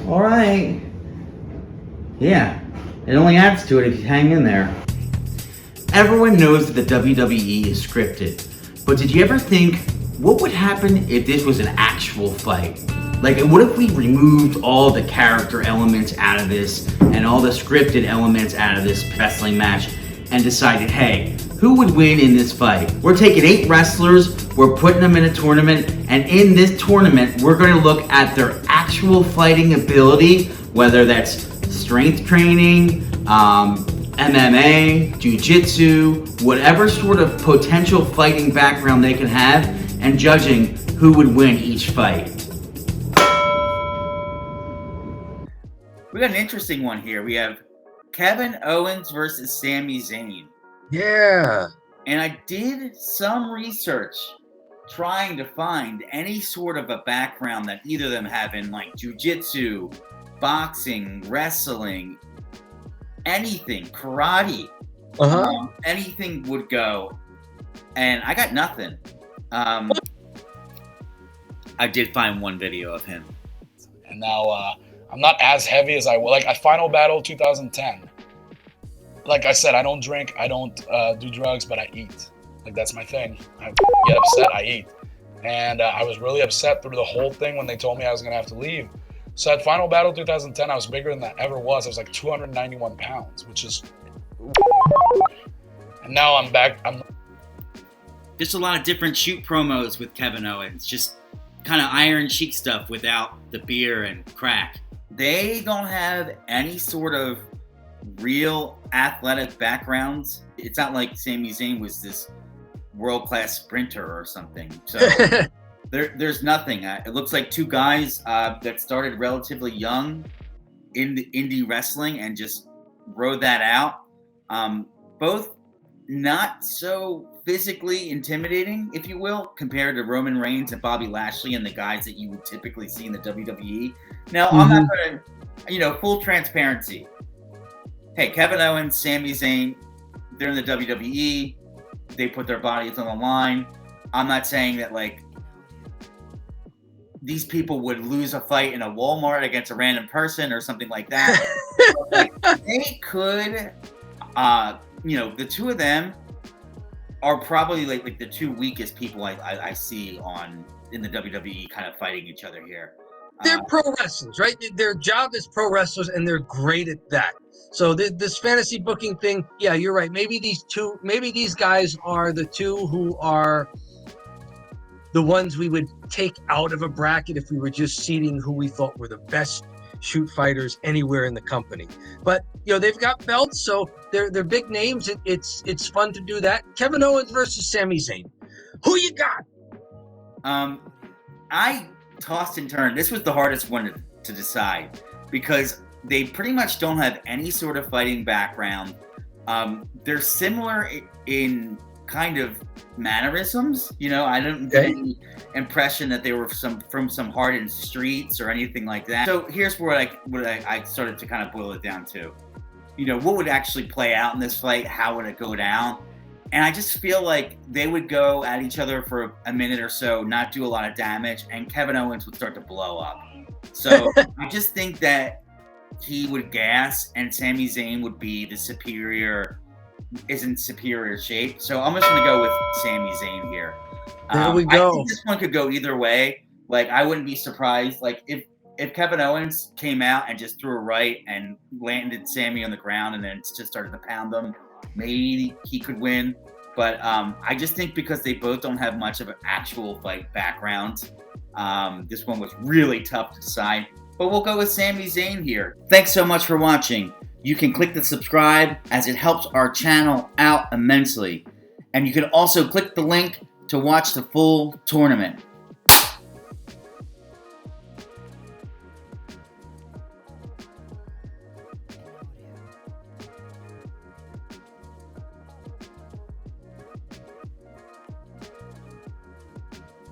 All right. Yeah, it only adds to it if you hang in there. Everyone knows that the WWE is scripted, but did you ever think, what would happen if this was an actual fight? Like, what if we removed all the character elements out of this and all the scripted elements out of this wrestling match and decided, hey, who would win in this fight? We're taking 8 wrestlers, we're putting them in a tournament, and in this tournament, we're going to look at their actual fighting ability, whether that's strength training, MMA, jiu-jitsu, whatever sort of potential fighting background they can have, and judging who would win each fight. We got an interesting one here. We have Kevin Owens versus Sami Zayn. Yeah. And I did some research trying to find any sort of a background that either of them have in like jiu-jitsu, boxing, wrestling, anything, karate, anything would go. And I got nothing. I did find one video of him. And now I'm not as heavy as I was. Like at Final Battle 2010, like I said, I don't drink, I don't do drugs, but I eat. Like that's my thing. I get upset, I eat. And I was really upset through the whole thing when they told me I was gonna have to leave. So at Final Battle 2010, I was bigger than I ever was. I was like 291 pounds, which is... And now I'm back. Just a lot of different shoot promos with Kevin Owens. Just kind of Iron Sheik stuff without the beer and crack. They don't have any sort of real athletic backgrounds. It's not like Sami Zayn was this world-class sprinter or something. So there's nothing. It looks like 2 guys that started relatively young in the indie wrestling and just rode that out. Both not so physically intimidating, if you will, compared to Roman Reigns and Bobby Lashley and the guys that you would typically see in the WWE. Now, I'm not going to, full transparency. Hey, Kevin Owens, Sami Zayn, they're in the WWE. They put their bodies on the line. I'm not saying that, like, these people would lose a fight in a Walmart against a random person or something like that. They could, the 2 of them are probably like the 2 weakest people I see in the WWE kind of fighting each other here. They're pro wrestlers, right? Their job is pro wrestlers, and they're great at that. So this fantasy booking thing, yeah, you're right. Maybe these guys are the 2 who are the ones we would take out of a bracket if we were just seeding who we thought were the best shoot fighters anywhere in the company. But they've got belts, so they're big names. It's fun to do that. Kevin Owens versus Sami Zayn. Who you got? I tossed and turned. This was the hardest one to decide because they pretty much don't have any sort of fighting background. They're similar in kind of mannerisms. I don't get any impression that they were from some hardened streets or anything like that. So here's where I started to kind of boil it down to. What would actually play out in this fight? How would it go down? And I just feel like they would go at each other for a minute or so, not do a lot of damage, and Kevin Owens would start to blow up. So I just think that he would gas, and Sami Zayn would be in superior shape. So I'm just going to go with Sami Zayn here. There we go. I think this one could go either way. Like, I wouldn't be surprised. Like, if Kevin Owens came out and just threw a right and landed Sami on the ground and then just started to pound them, maybe he could win. But I just think because they both don't have much of an actual fight background, this one was really tough to decide. But we'll go with Sami Zayn here. Thanks so much for watching. You can click the subscribe as it helps our channel out immensely. And you can also click the link to watch the full tournament.